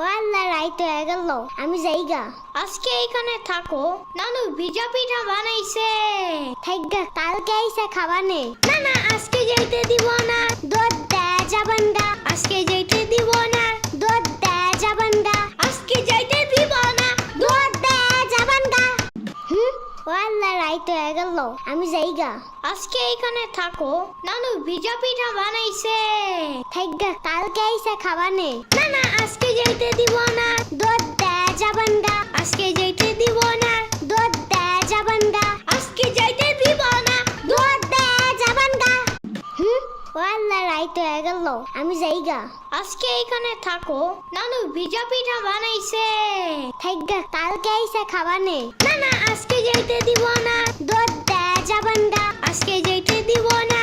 ও আল্লাহ, রাইত হয়ে গেল, আমি যাইগা। আজকে এখানে থাকো, নানু ভিজা পিঠা বানাইছে। থাইগা, কালকে আইসা খাবানে। না না, আজকে যাইতে দিব না। দুধ দে যাবানগা, আজকে যাইতে দিব না। দুধ দে যাবানগা, আজকে যাইতে দিব না। দুধ দে যাবানগা। ও আল্লাহ, রাইত হয়ে গেল, আমি যাইগা। আজকে এখানে থাকো, নানু ভিজা পিঠা বানাইছে। থাইগা, কালকে আইসা খাবানে। না না, আজকে যাইতে দিব না। দুধ দে যাবানগা, আজকে যাইতে দিব না। দুধ দে যাবানগা, আজকে যাইতে দিব না। দুধ দে যাবানগা। ও আল্লাহ, রাইত হয়ে গেল, আমি যাইগা। আজকে এখানে থাকো, নানু ভিজা পিঠা বানাইছে। থাইগা, কালকে আইসা খাবানে। না না, আজকে যাইতে দিব না। দুধ দে যাবানগা, আজকে যাইতে দিব না।